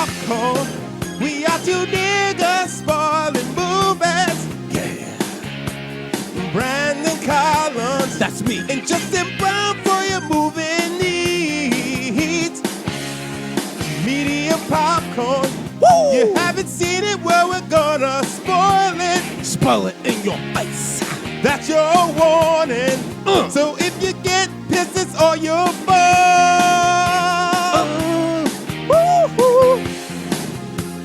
popcorn. We are two niggas spoiling movies. Yeah. Brandon Collins, that's me, and Justin Brown for your movie needs. Media popcorn. Woo! You haven't seen it, well, we're gonna spoil it. Spoil it in your face. That's your warning. So if you get pissed, it's all your fault.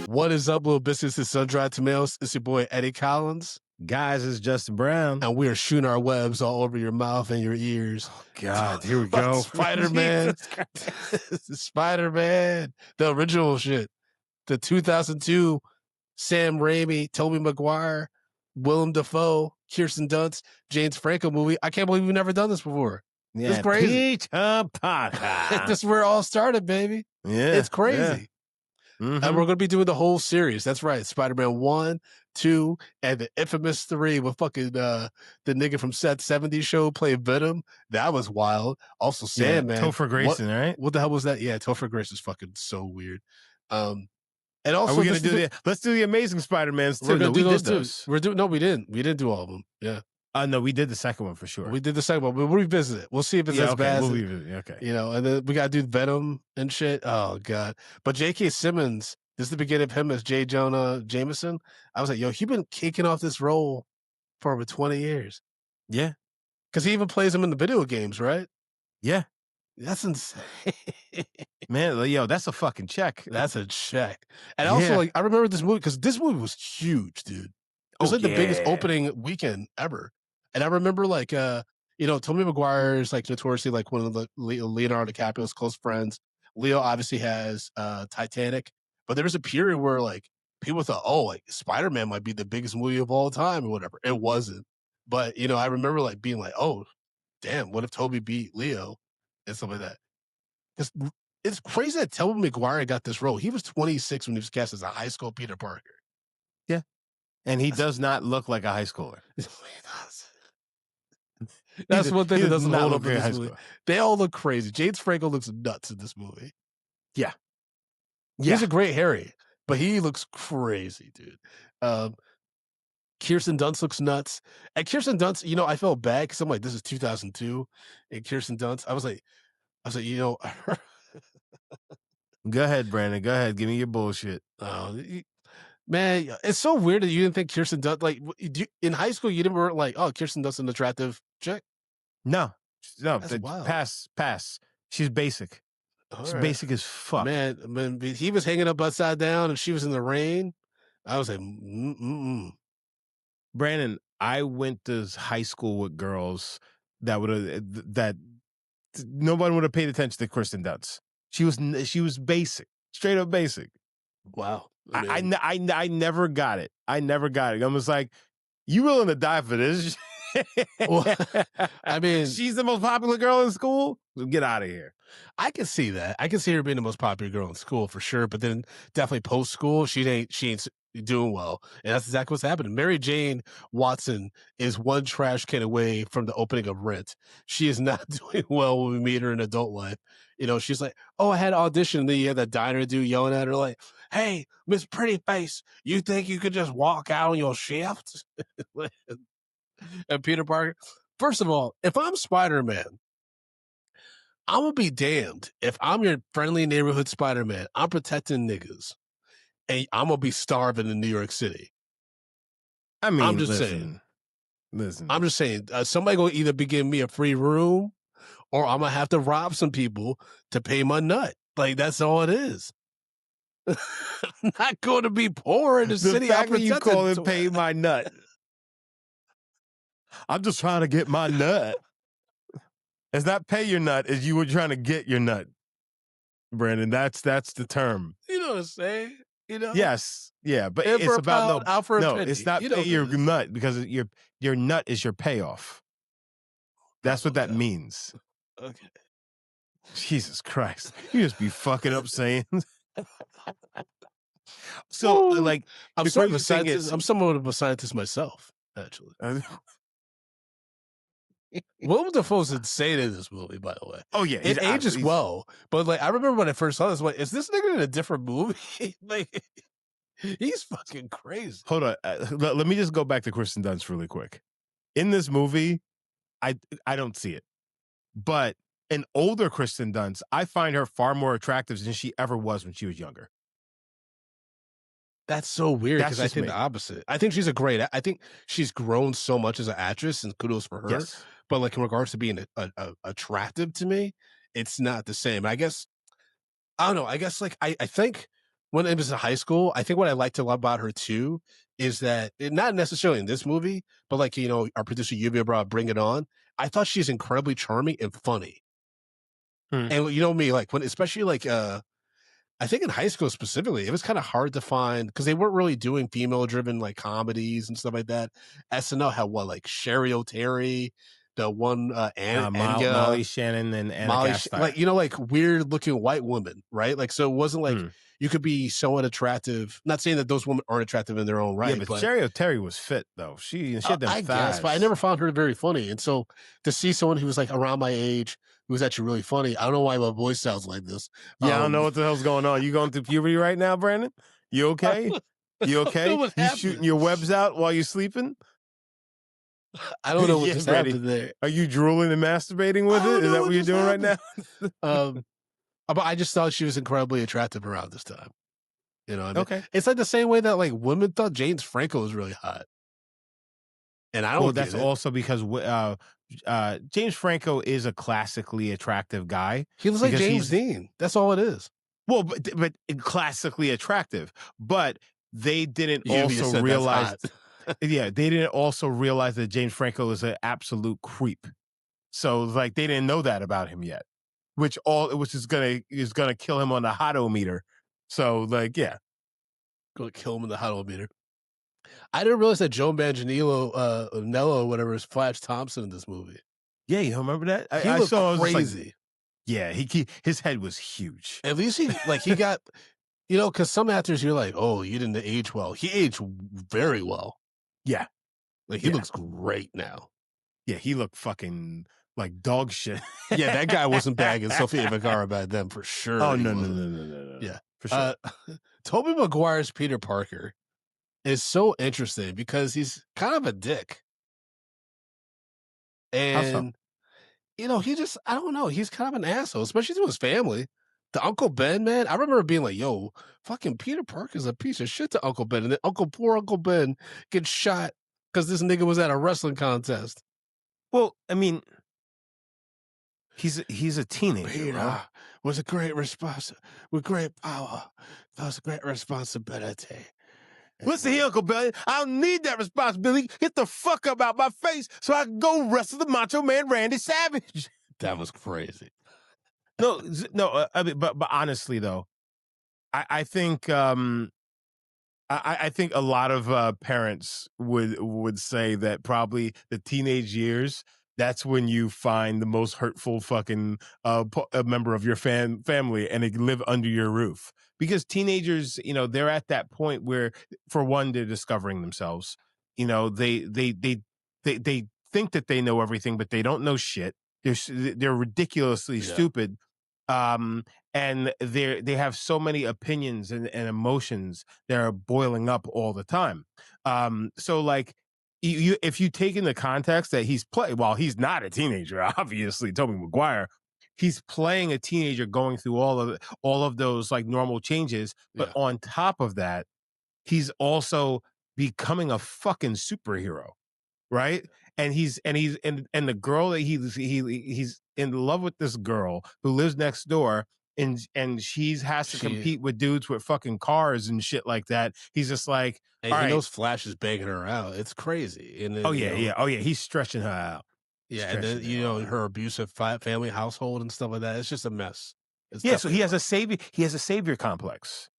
What is up, little business? It's Sun-Dried Tomatoes. It's your boy, Eddie Collins. Guys, it's Justin Brown. And we are shooting our webs all over your mouth and your ears. Oh, God, here we go. Spider-Man. Spider-Man. The original shit. The 2002 Sam Raimi, Tobey Maguire, Willem Dafoe, Kirsten Dunst, James Franco movie. I can't believe we've never done this before. Yeah, it's crazy. Peter Parker. This is where it all started, baby. Yeah, it's crazy. Yeah. Mm-hmm. And we're going to be doing the whole series. That's right. Spider-Man 1, 2, and the infamous 3 with fucking the nigga from Set 70 show playing Venom. That was wild. Also, Sandman. Topher Grayson, right? What the hell was that? Yeah, Topher Grayson's fucking so weird. And also, are we gonna do let's do the Amazing Spider-Mans too. We're gonna do those too. No, we didn't. We didn't do all of them. Yeah. No, we did the second one for sure. We did the second one, but we'll revisit it. We'll see if it's as bad. Okay. You know, and then we gotta do Venom and shit. Oh god. But J.K. Simmons, this is the beginning of him as J. Jonah Jameson. I was like, yo, he's been kicking off this role for over 20 years. Yeah. Because he even plays him in the video games, right? Yeah. That's insane. Man, yo, that's a fucking check. That's a check. And also, like, I remember this movie because this movie was huge, dude. It was the biggest opening weekend ever. And I remember, like, Tobey Maguire is like notoriously like one of the Leonardo DiCaprio's close friends. Leo obviously has Titanic, but there was a period where like people thought, oh, like Spider-Man might be the biggest movie of all time or whatever. It wasn't. But I remember like being like, oh, damn, what if Tobey beat Leo and stuff like that? Because it's crazy that Tobey Maguire got this role. He was 26 when he was cast as a high school Peter Parker. Yeah. And he does not look like a high schooler. That's one thing that doesn't hold up in high this movie. They all look crazy. James Franco looks nuts in this movie. Yeah. He's a great Harry, but he looks crazy, dude. Kirsten Dunst looks nuts. And Kirsten Dunst, I felt bad because I'm like, this is 2002. And Kirsten Dunst, I was like, Go ahead, Brandon. Go ahead. Give me your bullshit. Man, it's so weird that you didn't think Kirsten Dunst, like, in high school, you didn't like, oh, Kirsten Dunst is an attractive chick? No. Pass. She's basic. She's basic as fuck. Man, he was hanging up upside down and she was in the rain. I was like, Brandon, I went to high school with girls that nobody would have paid attention to Kirsten Dunst. She was basic, straight up basic. Wow. I never got it. I was like, you willing to die for this? Well, I mean, she's the most popular girl in school. Get out of here. I can see that. I can see her being the most popular girl in school for sure. But then definitely post school, she ain't doing well, and that's exactly what's happening. Mary Jane Watson is one trash can away from the opening of Rent. She is not doing well when we meet her in adult life. She's like, oh, I had an audition. And then you had that diner dude yelling at her like, hey, Miss Pretty Face, you think you could just walk out on your shift? And Peter Parker, first of all, if I'm Spider-Man, I'm going to be damned. If I'm your friendly neighborhood Spider-Man, I'm protecting niggas. And I'm going to be starving in New York City. I mean, I'm just saying. I'm just saying, somebody going to either be giving me a free room or I'm going to have to rob some people to pay my nut. Like, that's all it is. I'm not going to be poor in the city. The fact that you call it pay my nut. I'm just trying to get my nut. It's not pay your nut, as you were trying to get your nut, Brandon. That's the term. You know what I'm saying? Yes, yeah, but it's about it's not pay your nut because your nut is your payoff. That's what that means. Okay. Jesus Christ, you just be fucking up saying. So, like, I'm sort of a scientist. I'm somewhat of a scientist myself, actually. Willem Dafoe's insane in this movie, by the way. Oh yeah, it ages well, but like I remember when I first saw this, like, is this nigga in a different movie? Like, he's fucking crazy. Hold on, let me just go back to Kirsten Dunst really quick. In this movie, I don't see it, but an older Kirsten Dunst, I find her far more attractive than she ever was when she was younger. That's so weird because I think the opposite. I think she's I think she's grown so much as an actress, and kudos for her. Yes. But like in regards to being attractive to me, it's not the same. I guess I don't know. I guess like I think when it was in high school, I think what I liked a lot about her too is that not necessarily in this movie, but like our producer Lluvia brought Bring It On. I thought she's incredibly charming and funny. And you know me, like when especially like I think in high school specifically, it was kind of hard to find because they weren't really doing female-driven like comedies and stuff like that. SNL had what, like Sherry O'Terry, the one Molly Shannon and Anna Gasteyer. Like like weird-looking white women, right? Like so, it wasn't like you could be somewhat attractive. Not saying that those women aren't attractive in their own right. Yeah, but Sherry O'Terry was fit though. She had them thighs. Guess, but I never found her very funny. And so to see someone who was like around my age who was actually really funny, I don't know why my voice sounds like this. Yeah, I don't know what the hell's going on. You going through puberty right now, Brandon? You okay? You okay? You shooting your webs out while you're sleeping? I don't know what just happened there. Are you drooling and masturbating with it? Is that what you're doing right now? But I just thought she was incredibly attractive around this time. You know what I mean? Okay. It's like the same way that like women thought James Franco was really hot. And I don't Well, that's also because James Franco is a classically attractive guy. He looks like James Dean. That's all it is. Well, but classically attractive. But they didn't also realize yeah, they didn't also realize that James Franco is an absolute creep. So like they didn't know that about him yet. Which is gonna kill him on the hot-o-meter. So like, yeah. Gonna kill him in the hot-o-meter. I didn't realize that Joe Manganiello, Nello, whatever, is Flash Thompson in this movie. Yeah, you remember that? I saw crazy. Like, yeah, his head was huge. At least he got, because some actors you're like, oh, you didn't age well. He aged very well. Yeah, like he looks great now. Yeah, he looked fucking like dog shit. Yeah, that guy wasn't bagging Sofia Vergara back then for sure. Oh no. Yeah, for sure. Tobey Maguire's Peter Parker is so interesting because he's kind of a dick. And, he just, I don't know, he's kind of an asshole, especially to his family. To Uncle Ben, man, I remember being like, yo, fucking Peter Parker's a piece of shit to Uncle Ben. And then poor Uncle Ben gets shot because this nigga was at a wrestling contest. Well, I mean, he's a teenager. Peter was a great with great power. That was a great responsibility. Listen here, Uncle Ben, I don't need that responsibility. Get the fuck up out my face so I can go wrestle the Macho Man Randy Savage. That was crazy. No. I mean, but honestly though, I think I think a lot of parents would say that probably the teenage years, that's when you find the most hurtful fucking a member of your family and they live under your roof. Because teenagers, they're at that point where, for one, they're discovering themselves. They think that they know everything, but they don't know shit. They're ridiculously stupid. And they have so many opinions and emotions that are boiling up all the time. So like, if you take in the context that he's he's not a teenager, obviously, Tobey Maguire, he's playing a teenager going through all of those like normal changes, but on top of that, he's also becoming a fucking superhero, right? And the girl that he's in love with, this girl who lives next door, and she has to compete with dudes with fucking cars and shit like that. He's just like, and he knows Flash is begging her out. It's crazy. And then, he's stretching her out. Yeah, and then her abusive family household and stuff like that. It's just a mess. So he has a savior complex.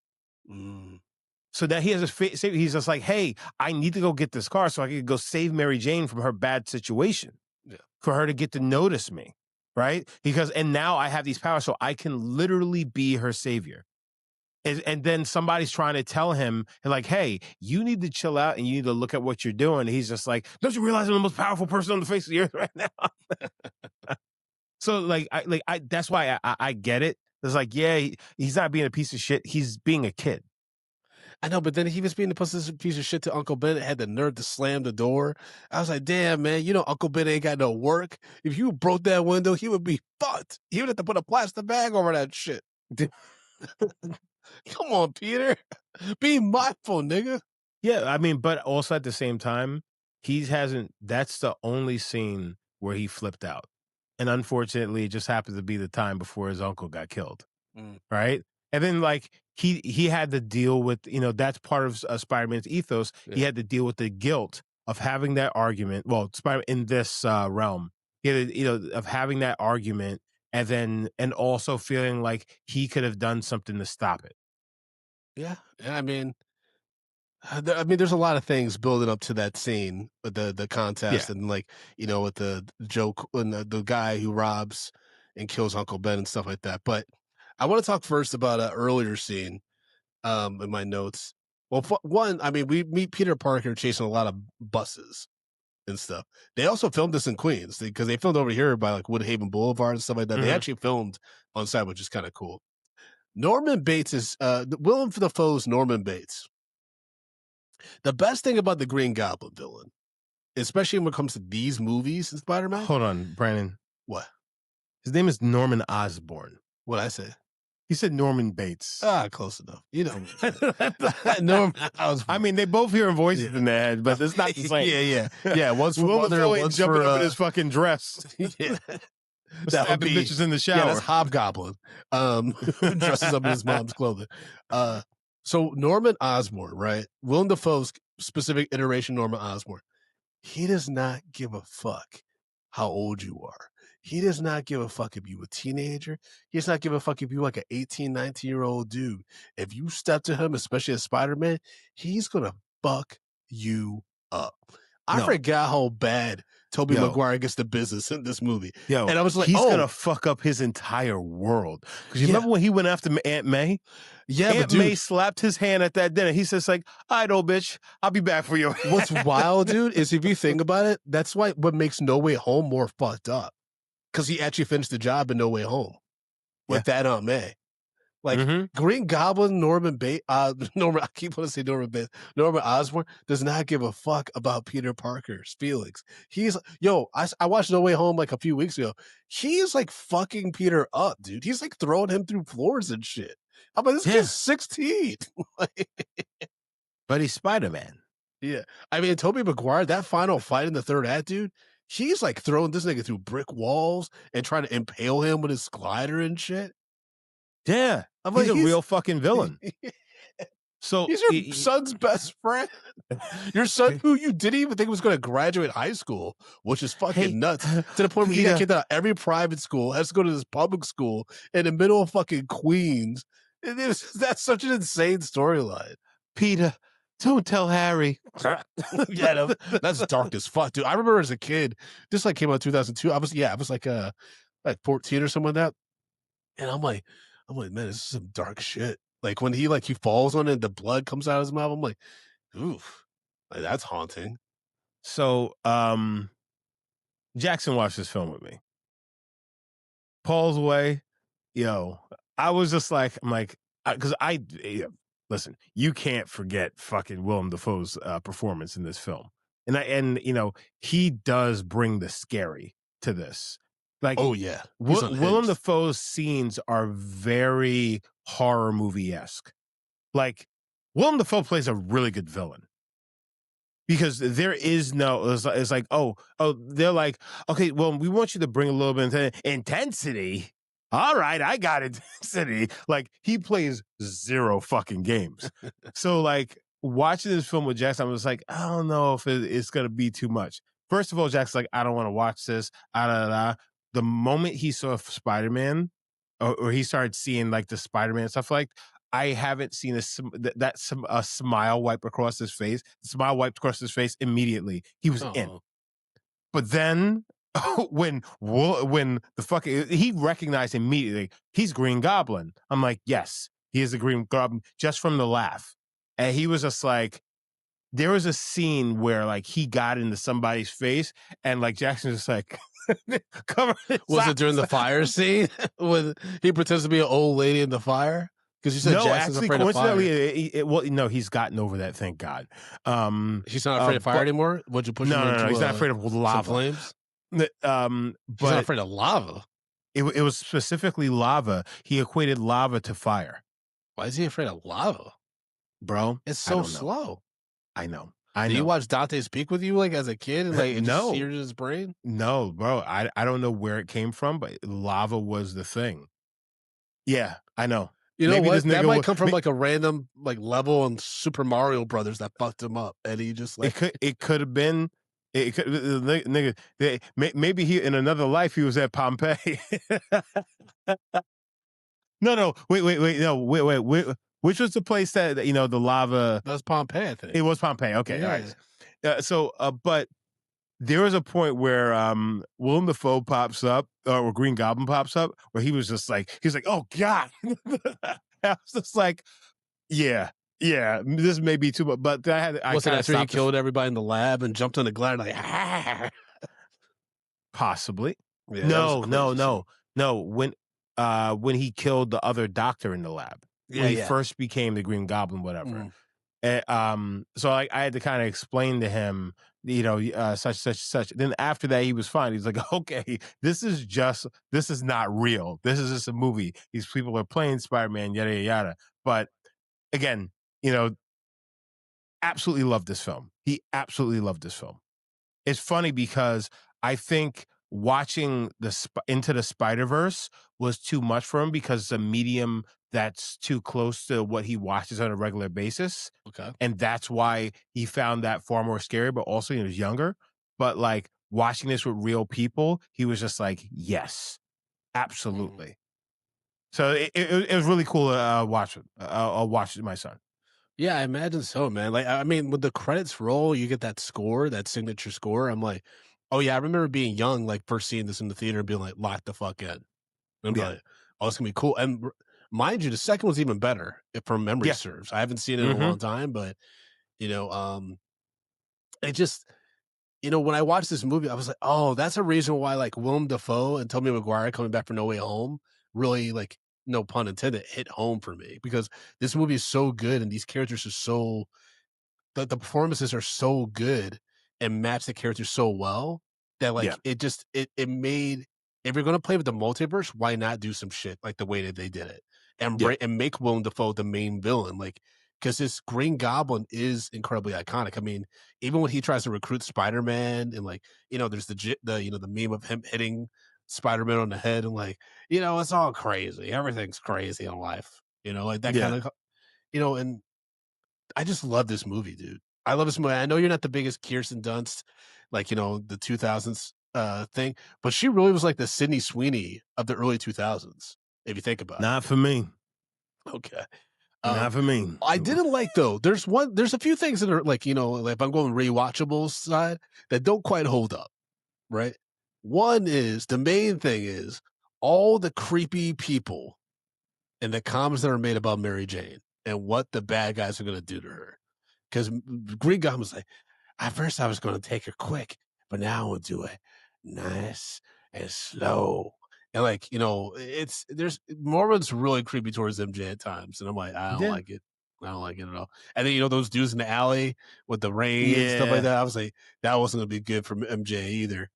So that he has a savior. He's just like, hey, I need to go get this car so I can go save Mary Jane from her bad situation. Yeah, for her to get to notice me, right? And now I have these powers, so I can literally be her savior. And then somebody's trying to tell him, like, "Hey, you need to chill out and you need to look at what you're doing." And he's just like, "Don't you realize I'm the most powerful person on the face of the earth right now?" So, I that's why I get it. It's like, yeah, he's not being a piece of shit. He's being a kid. I know, but then he was being a piece of shit to Uncle Ben, had the nerve to slam the door. I was like, damn, man, you know Uncle Ben ain't got no work. If you broke that window, he would be fucked. He would have to put a plastic bag over that shit. Come on, Peter. Be mindful, nigga. Yeah, I mean, but also at the same time, he hasn't that's the only scene where he flipped out. And unfortunately, it just happened to be the time before his uncle got killed, Mm, right? And then like he had to deal with, that's part of Spider-Man's ethos. He yeah. had to deal with the guilt of having that argument. Well, Spider in this realm, he had to, of having that argument and also feeling like he could have done something to stop it. Yeah. And I mean, there's a lot of things building up to that scene with the Yeah. contest and like, with the joke and the guy who robs and kills Uncle Ben and stuff like that. But I want to talk first about an earlier scene in my notes. Well, one, I mean, we meet Peter Parker chasing a lot of buses and stuff. They also filmed this in Queens because they filmed over here by like Woodhaven Boulevard and stuff like that. They Mhm. actually filmed on site, which is kind of cool. Norman Bates is Willem Dafoe's Norman Bates. The best thing about the Green Goblin villain, especially when it comes to these movies in Spider-Man, Hold on, Brandon. what? His name is Norman Osborn. What I say? He said Norman Bates. Close enough. You know, Norman I Osborn. mean, they both hearing voices Yeah. in their head, but it's not the same. Yeah. One's for Willem mother, Dafoe ain't one's jumping for up in his fucking dress, yeah. That would stabbing be bitches in the yeah. shower. That's Hobgoblin. Who dresses up in his mom's clothing. So Norman Osborn, right? Willem Dafoe's specific iteration, Norman Osborn. He does not give a fuck how old you are. He does not give a fuck if you a teenager. He does not give a fuck if you like an 18, 19-year-old dude. If you step to him, especially as Spider-Man, he's gonna fuck you up. I No, forgot how bad Tobey yo, Maguire gets the business in this movie. yo, And I was like, he's oh, gonna fuck up his entire world. Because you yeah. remember when he went after Aunt May? Yeah, but Aunt May dude, slapped his hand at that dinner. He says like, "All right, old bitch, I'll be back for you." what's wild, dude, is if you think about it, that's why what makes No Way Home more fucked up. Because he actually finished the job in No Way Home Yeah. with that Aunt May. Like Mhm. Green Goblin, Norman Bates, Norman. I keep wanting to say Norman Bates. Norman Osborn does not give a fuck about Peter Parker's feelings. I watched No Way Home like a few weeks ago. He is like fucking Peter up, dude. He's like throwing him through floors and shit. I'm like, this Yeah, kid's 16. Like, but he's Spider-Man. yeah, I mean, Tobey Maguire, that final fight in the third act, dude. He's like throwing this nigga through brick walls and trying to impale him with his glider and shit. Yeah, I'm he's like, a real fucking villain. So, he's your son's best friend. Your son, who you didn't even think was going to graduate high school, which is hey, fucking nuts. To the point where he got Peter, kicked out of every private school, has to go to this public school in the middle of fucking Queens. That's such an insane storyline. Peter, don't tell Harry. Yeah, no, that's dark as fuck, dude. I remember as a kid, this like came out in 2002. I was like 14 or something like that. And I'm like, man, this is some dark shit. Like when he falls on it, and the blood comes out of his mouth. I'm like, oof, like, that's haunting. So, Jackson watched this film with me. Paul's away. Yo, I was just like, I'm like, because listen, you can't forget fucking Willem Dafoe's performance in this film, and he does bring the scary to this. Like, Oh yeah, he's Willem unhinged. Dafoe's scenes are very horror movie esque. Like, Willem Dafoe plays a really good villain. Because there is no, it's like, they're like, okay, well, we want you to bring a little bit of intensity. All right, I got intensity. Like, he plays zero fucking games. So, like, watching this film with Jackson, I was like, I don't know if it's going to be too much. First of all, Jackson's like, I don't want to watch this. The moment he saw Spider-Man, or he started seeing, like, the Spider-Man stuff, like, I haven't seen a smile wipe across his face. The smile wiped across his face immediately. He was in. Oh, But then when the fucking he recognized immediately he's Green Goblin. I'm like, yes, he is the Green Goblin just from the laugh. And he was just like, there was a scene where like he got into somebody's face and like Jackson was just like cover his Was it during eyes. the fire scene when he pretends to be an old lady in the fire? Because you said No, Jackson's actually, afraid of fire. coincidentally, well, no, he's gotten over that, thank God. He's not afraid of fire But anymore. Would you push him no, into he's not afraid of some lava. flames? He's not But afraid of lava. it was specifically lava. He equated lava to fire, Why is he afraid of lava? bro. It's I so don't know. slow. I know. I Did you know. watch Dante's Peak with you like as a kid and like it just No, seared in his brain? no, bro. I don't know where it came from, but lava was the thing. Yeah, I know. You know Maybe this what? That nigga might was. come from like a random like level in Super Mario Brothers that fucked him up, and he just like It could have been. It could nigga. Maybe he in another life he was at Pompeii. No. Wait. No, wait. Which was the place that the lava? that's Pompeii, I think. It was Pompeii. Okay, all Yeah, right. But there was a point where Willem Dafoe pops up, or Green Goblin pops up, where he's like, "Oh God!" I was just like, "Yeah, this may be too much," but I was it kind of after he stopped killed everybody in the lab and jumped in the glider like ah? possibly. Yeah, that was a No, no, crazy scene. no, no. When he killed the other doctor in the lab, when Yeah, he yeah. first became the Green Goblin, whatever. Mhm. So I had to kind of explain to him, such. Then after that, he was fine. He's like, okay, this is not real. This is just a movie. These people are playing Spider-Man, yada, yada, yada. But again, absolutely loved this film. He absolutely loved this film. It's funny because I think watching Into the Spider-Verse was too much for him because it's a medium that's too close to what he watches on a regular basis. Okay. And that's why he found that far more scary, but also he was younger. But like watching this with real people, he was just like, yes, Mhm. absolutely. So it was really cool to watch it. I'll watch it with my son. Yeah, I imagine so, man. Like, I mean, when the credits roll, you get that score, that signature score. I'm like, oh yeah, I remember being young, like first seeing this in the theater and being like, lock the fuck in. And I'm Yeah. like, oh, it's gonna be cool. And mind you, the second one's even better if from memory Yeah. serves. I haven't seen it in a Mm-hmm. long time, but you know, it just when I watched this movie, I was like, oh, that's a reason why like Willem Dafoe and Tobey Maguire coming back for No Way Home really like, no pun intended, hit home for me because this movie is so good and these characters are so the performances are so good and match the characters so well that Yeah. like it just it made if you're gonna play with the multiverse, why not do some shit like the way that they did it and Yeah. and make Willem Dafoe the main villain, like because this Green Goblin is incredibly iconic. I mean, even when he tries to recruit Spider Man and like there's the meme of him hitting Spider Man on the head and like it's all crazy, everything's crazy in life, like that kind Yeah. of and I just love this movie, dude. I love this movie. I know you're not the biggest Kirsten Dunst, like, the 2000s thing, but she really was like the Sydney Sweeney of the early 2000s, if you think about it. Not for me. Okay. Um, Not for me. I didn't like though. There's a few things that are like, like if I'm going rewatchable side that don't quite hold up, right? One is the main thing is all the creepy people and the comments that are made about Mary Jane and what the bad guys are going to do to her. Because Green Goblin was like, at first I was going to take her quick, but now I'm going to do it nice and slow. And like, there's Mormon's really creepy towards MJ at times. And I'm like, I don't Yeah. like it. I don't like it at all. And then, those dudes in the alley with the rain and stuff like Yeah. that. I was like, that wasn't going to be good for MJ either.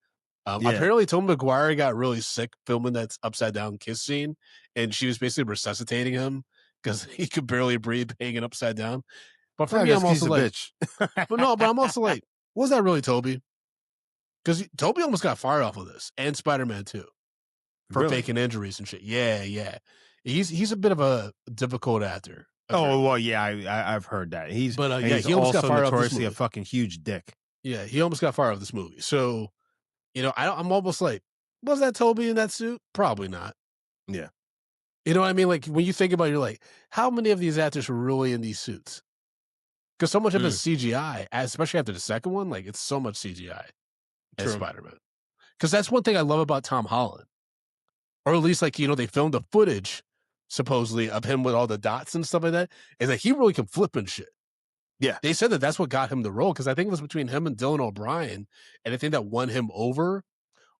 Yeah. Apparently, Tom Maguire got really sick filming that upside down kiss scene, and she was basically resuscitating him because he could barely breathe hanging upside down. But for I me, guess I'm he's also a like, bitch. but I'm also like, was that really Toby? Because Toby almost got fired off of this, and Spider Man too, for Really? faking injuries and shit. Yeah, yeah. He's a bit of a difficult actor. Oh well, yeah, I've heard that. But yeah, He's he almost got also fired off this notoriously a movie. fucking huge dick. Yeah, he almost got fired off this movie. So I'm almost like, was that Toby in that suit? Probably not. Yeah. You know what I mean? Like when you think about it, you're like, how many of these actors were really in these suits? Because so much of it's Mm, CGI, especially after the second one. Like it's so much CGI as true. Spider Man. Because that's one thing I love about Tom Holland, or at least like they filmed the footage supposedly of him with all the dots and stuff like that is that he really can flip and shit. Yeah. They said that that's what got him the role because I think it was between him and Dylan O'Brien, and I think that won him over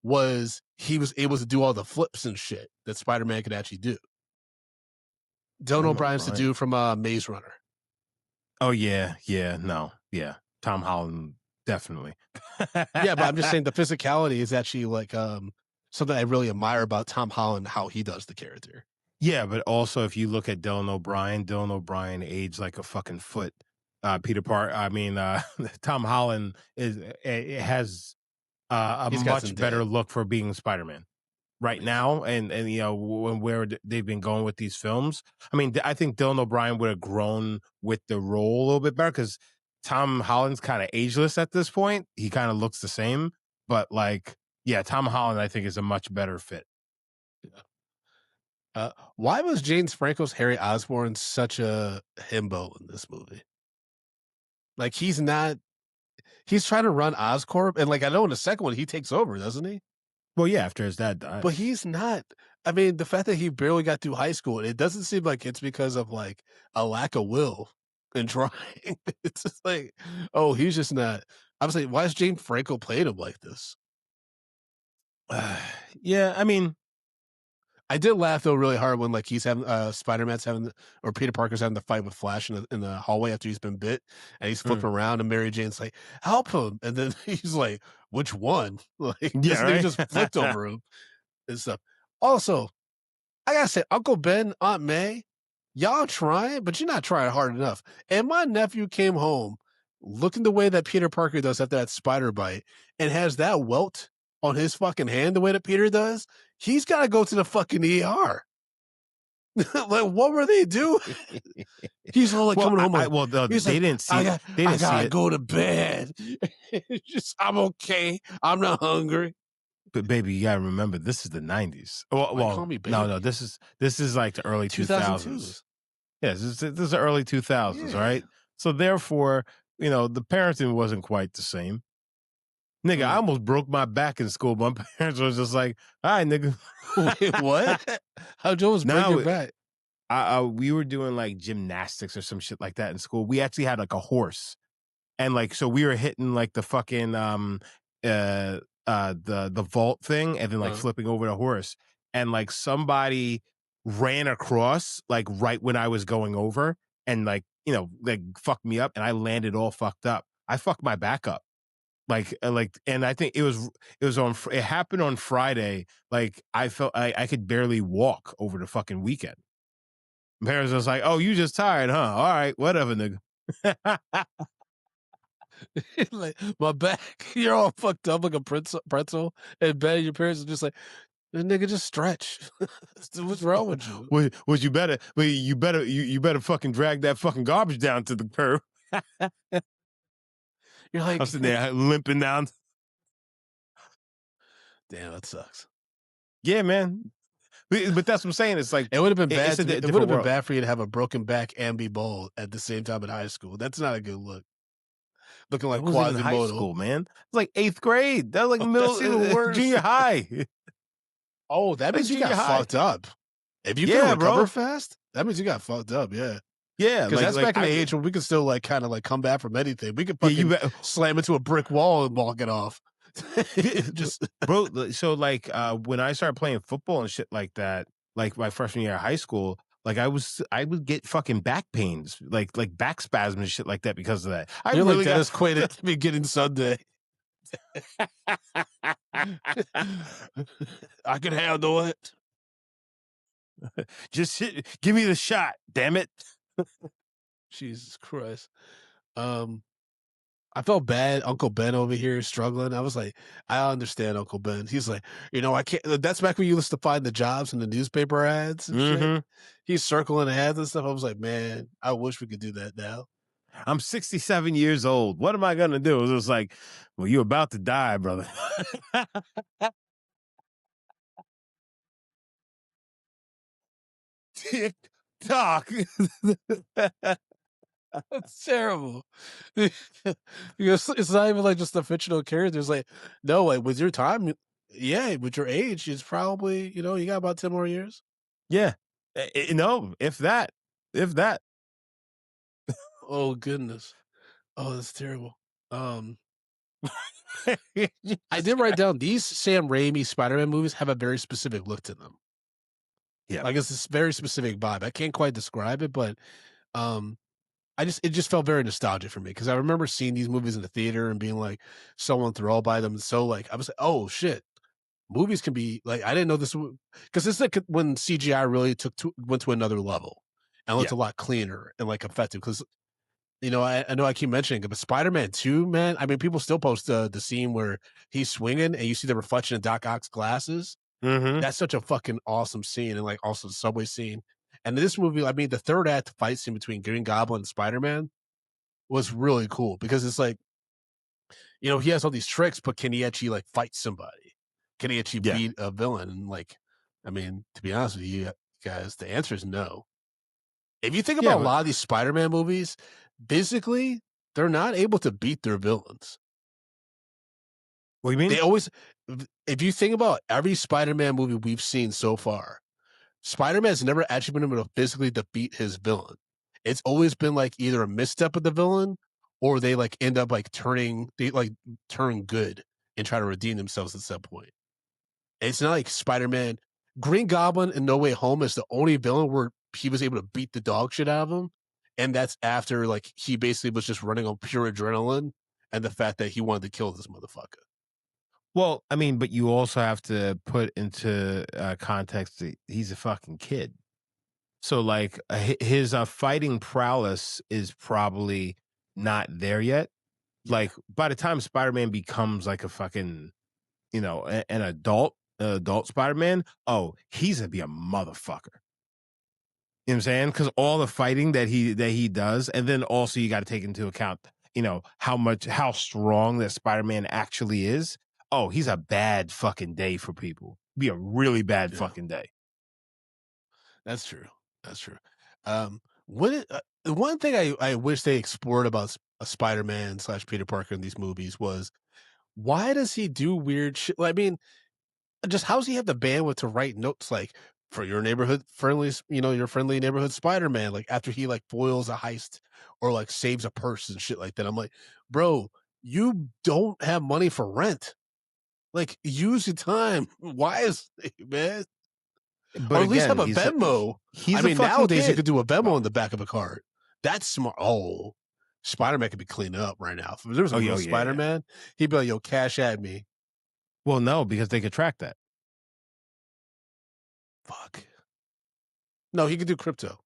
was he was able to do all the flips and shit that Spider-Man could actually do. Dylan Dylan O'Brien's the O'Brien. dude from Maze Runner. Oh yeah, yeah, no, yeah. Tom Holland, definitely. Yeah, but I'm just saying the physicality is actually like something I really admire about Tom Holland, how he does the character. Yeah, but also if you look at Dylan O'Brien aged like a fucking foot. Peter Park. I mean, Tom Holland has a He's got some much better day. look for being Spider-Man right now, and you know where they've been going with these films. I mean, I think Dylan O'Brien would have grown with the role a little bit better because Tom Holland's kind of ageless at this point. He kind of looks the same, but like, yeah, Tom Holland I think is a much better fit. Why was James Franco's Harry Osborn such a himbo in this movie? Like he's not. He's trying to run Oscorp, and like I know in the second one he takes over, doesn't he? Well, yeah, after his dad But dies. he's not. I mean, the fact that he barely got through high school, it doesn't seem like it's because of like a lack of will and trying. It's just like, oh, he's just not. I was like, why is James Franco playing him like this? Yeah, I mean, I did laugh though really hard when like he's having Spider-Man's having or Peter Parker's having the fight with Flash in the hallway after he's been bit and he's mm, flipping around and Mary Jane's like, help him. And then he's like, which one? Like this yeah, nigga just flipped right. over him and stuff. Also, I gotta say, Uncle Ben, Aunt May, y'all trying, but you're not trying hard enough. And my nephew came home looking the way that Peter Parker does after that spider bite and has that welt on his fucking hand the way that Peter does. He's got to go to the fucking ER. Like, what were they doing? He's all like Well, coming home like, he's they like, didn't see it. They I didn't see gotta it. go to bed. Just, I'm okay. I'm not hungry. But baby, you gotta remember, this is the '90s. Well, Like, call me no, baby. this is like the early 2002. 2000s. Yes, this is the early 2000s, Yeah. right? So therefore, you know, the parenting wasn't quite the same. Nigga, I almost broke my back in school. My parents was just like, "All right, nigga." Wait, what? How Joe was break Now, your back? we were doing like gymnastics or some shit like that in school. We actually had like a horse. And like, so we were hitting like the fucking the vault thing and then like Uh, flipping over the horse. And like somebody ran across like right when I was going over and like, you know, like fucked me up and I landed all fucked up. I fucked my back up. Like, and I think it happened on Friday. Like I felt I could barely walk over the fucking weekend. My parents was like, "Oh, you just tired, huh? All right, whatever, nigga." like my back, you're all fucked up like a pretzel. And Ben, your parents are just like, "This nigga, just stretch. What's wrong with you?" You better fucking drag that fucking garbage down to the curb. You're I'm like, sitting there limping down. damn, that sucks. Yeah, man. But that's what I'm saying. It's like It would have been bad. it's a It would have different been world. bad for you to have a broken back and be bald at the same time in high school. That's not a good look. Looking That like wasn't even high Quasimodo. school, man. It's like 8th grade. That was like Oh, middle that's even worse. junior high. Oh, that Like means you junior got high. fucked up. If you can Yeah, recover bro. fast, that means you got fucked up. Yeah. Yeah, Because that's like back in the age when we could still like kind of like come back from anything. We could yeah, you fucking bet. slam into a brick wall and walk it off. Just Bro, so like when I started playing football and shit like that, like my freshman year of high school, like I would get fucking back pains, like back spasms and shit like that because of that. I you're like really got Dennis Quaid at the beginning Sunday. I can handle it. just give me the shot, damn it. Jesus Christ. Um, I felt bad. Uncle Ben over here is struggling. I was like, I understand Uncle Ben. He's like, I can't. That's back when you used to find the jobs in the newspaper ads and shit. Mm-hmm. He's circling ads and stuff. I was like, man, I wish we could do that now. I'm 67 years old. What am I gonna do? It was just like, well, you're about to die, brother. Tick tock. That's terrible. Because it's not even like just a fictional character. It's like, no, like with your time, yeah, with your age, it's probably, you got about 10 more years. Yeah. No, if that. Oh goodness. Oh, that's terrible. Um, You I just did write got- down these Sam Raimi Spider-Man movies have a very specific look to them. yeah, Like it's this very specific vibe. I can't quite describe it, but um, it just felt very nostalgic for me because I remember seeing these movies in the theater and being like so enthralled by them. So like I was like, oh shit, movies can be like I didn't know this because this is like when CGI really went to another level and looked yeah. a lot cleaner and like effective. Because I know I keep mentioning it, but Spider-Man 2, man, I mean, people still post the scene where he's swinging and you see the reflection of Doc Ock's glasses. Hmm. That's such a fucking awesome scene, and like also the subway scene. And this movie, I mean, the third act fight scene between Green Goblin and Spider-Man was really cool because it's like, he has all these tricks, but can he actually like fight somebody? Can he actually Yeah, beat a villain? And like, I mean, to be honest with you guys, the answer is no. If you think yeah. about a But lot of these Spider-Man movies, basically, they're not able to beat their villains. what do you mean? They always, if you think about every Spider-Man movie we've seen so far, Spider-Man's never actually been able to physically defeat his villain. It's always been like either a misstep of the villain or they like end up like they like turn good and try to redeem themselves at some point. It's not like Spider-Man, Green Goblin in No Way Home is the only villain where he was able to beat the dog shit out of him. And that's after like he basically was just running on pure adrenaline and the fact that he wanted to kill this motherfucker. Well, I mean, but you also have to put into context that he's a fucking kid. So, like, his fighting prowess is probably not there yet. Yeah. Like, by the time Spider Man becomes like a fucking, an adult Spider Man, oh, he's gonna be a motherfucker. You know what I'm saying? Because all the fighting that he does, and then also you got to take into account, how strong that Spider Man actually is. Oh, he's a bad fucking day for people. Be a really bad Yeah. fucking day. That's true. That's true. The one thing I wish they explored about a Spider-Man slash Peter Parker in these movies was why does he do weird shit? I mean, just how's he have the bandwidth to write notes like for your neighborhood friendly, your friendly neighborhood Spider-Man, like after he like foils a heist or like saves a purse and shit like that. I'm like, bro, you don't have money for rent. Like, use your time. Why is man? But Or at least again, have a Venmo. I he's a mean, fucking nowadays you kid. could do a Venmo Oh, on the back of a card. That's smart. Oh, Spider-Man could be cleaned up right now. If there was a oh yeah, real oh, yeah, yeah. Spider-Man, he'd be like, yo, cash at me. Well, no, because they could track that. Fuck. No, he could do crypto.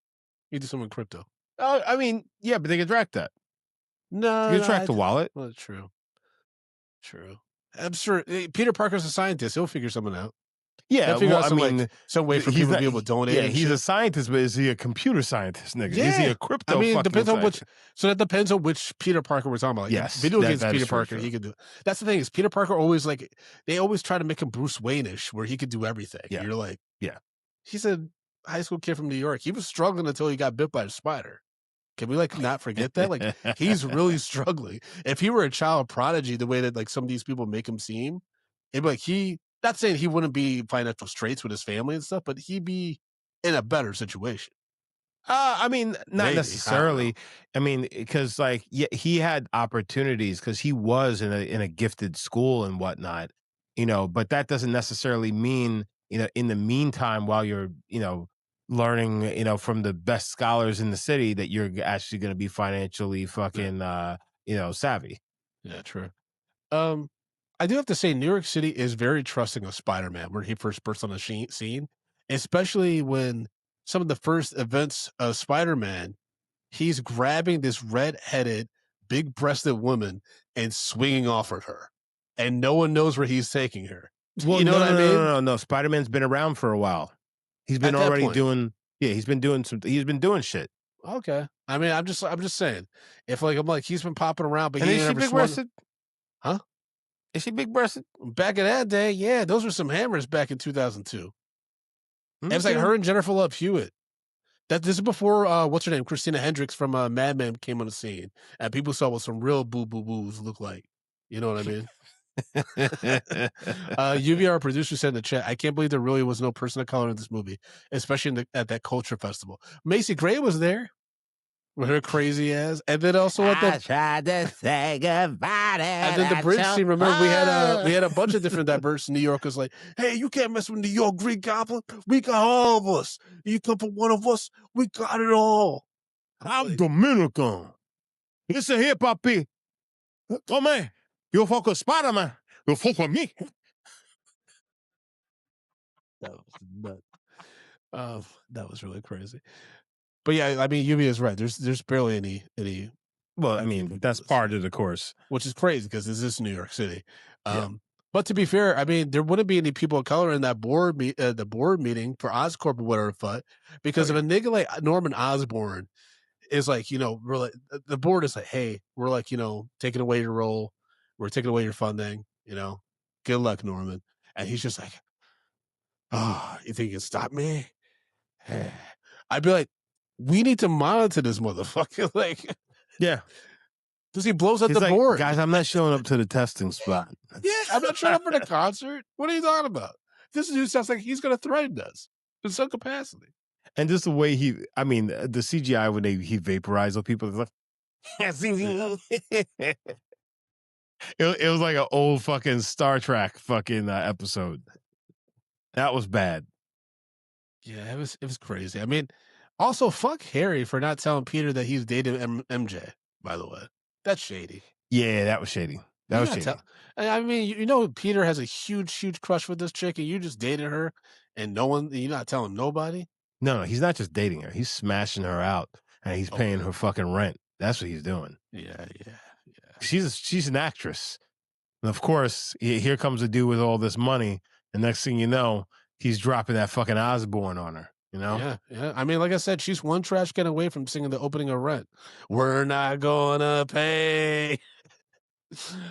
He could do something crypto. Oh, I mean, yeah, but they could track that. You No, could no, track the wallet. well, true. True. I'm sure Peter Parker's a scientist. He'll figure something out. He'll Yeah, figure well, out I mean, some way for he's people to not. be able to donate Yeah, and he's a shit. sance, but is he a computer scientist, nigga? Is he Yeah. a I crypto mean, fucking depends on which. scientist? So that depends on which Peter Parker we're talking about. Like, if Yes, video games that is Peter true. Parker, True. he could do. That's the thing is Peter Parker always like they always try to make him Bruce Wayne-ish, where he could do everything. And Yeah, you're like, yeah. he's a high school kid from New York. He was struggling until he got bit by a spider. Can we like not forget that? Like, he's really struggling. If he were a child prodigy, the way that like some of these people make him seem, it'd be like he. Not saying he wouldn't be financial straits with his family and stuff, but he'd be in a better situation. I mean, not Maybe I don't know. necessarily. I mean, because like, yeah, he had opportunities because he was in a gifted school and whatnot, But that doesn't necessarily mean, in the meantime, while you're, learning, from the best scholars in the city, that you're actually going to be financially Yeah, fucking, savvy. yeah, true. Um, I do have to say, New York City is very trusting of Spider-Man when he first bursts on the scene, especially when some of the first events of Spider-Man, he's grabbing this red-headed, big-breasted woman and swinging off at her, and no one knows where he's taking her. Well, You know no, what no, I no, no, mean? no, no. Spider-Man's been around for a while. He's been At that already point, doing. Yeah, he's been doing shit. okay. I mean, I'm just saying, if like I'm like he's been popping around, but And he is ain't she ever big swung, breasted? huh? Is she big breasted? Back in that day, yeah, those were some hammers back in 2002. It was like Okay. her and Jennifer Love Hewitt. That this is before what's her name, Christina Hendricks from Mad Men came on the scene, and people saw what some real boo boo boos look like. You know what I mean? Lluvia, our producer, said in the chat, I can't believe there really was no person of color in this movie, especially at that culture festival. Macy Gray was there with her crazy ass. And then also at I the tried to say goodbye and to then the that bridge show. scene, remember we had a bunch of different diverse New Yorkers like, hey, you can't mess with New York Green Goblin. We got all of us. You come for one of us, we got it all. I'm Like, Dominican. Listen here, papi. Come, you fuck with Spider-Man. You fuck with me. that was nuts. That was really crazy. But yeah, I mean, Yubi is right. There's barely any Well, I UK mean, people in that's this, part of the course. which is crazy because this is New York City. Yeah. But to be fair, I mean, there wouldn't be any people of color in that the board meeting for Oscorp or whatever fuck, because if a nigga like Norman Osborn is like, we're like the board is like, hey, we're like, taking away your role, we're taking away your funding, good luck, Norman, and he's just like, oh, you think you can stop me? I'd be like, we need to monitor this motherfucker. Like, Yeah. because he blows up He's the like, board. guys, I'm not showing up to the testing spot. Yeah, I'm not showing up for the concert. What are you talking about? This dude sounds like he's going to threaten us in some capacity. And just the way the CGI when he vaporized those people, it's like, it was like an old fucking Star Trek fucking episode. That was bad. Yeah, it was crazy. I mean, also fuck Harry for not telling Peter that he's dating MJ. By the way, that's shady. Yeah, that was shady. That You was not shady. tell. I mean, Peter has a huge crush with this chick, and you just dated her, and no one. You're not telling nobody. No, he's not just dating her. He's smashing her out, and he's paying her fucking rent. That's what he's doing. Yeah. She's an actress. And of course, here comes a dude with all this money, and next thing you know, he's dropping that fucking Osborne on her. Yeah. I mean, like I said, she's one trash can away from singing the opening of Rent. We're not gonna pay.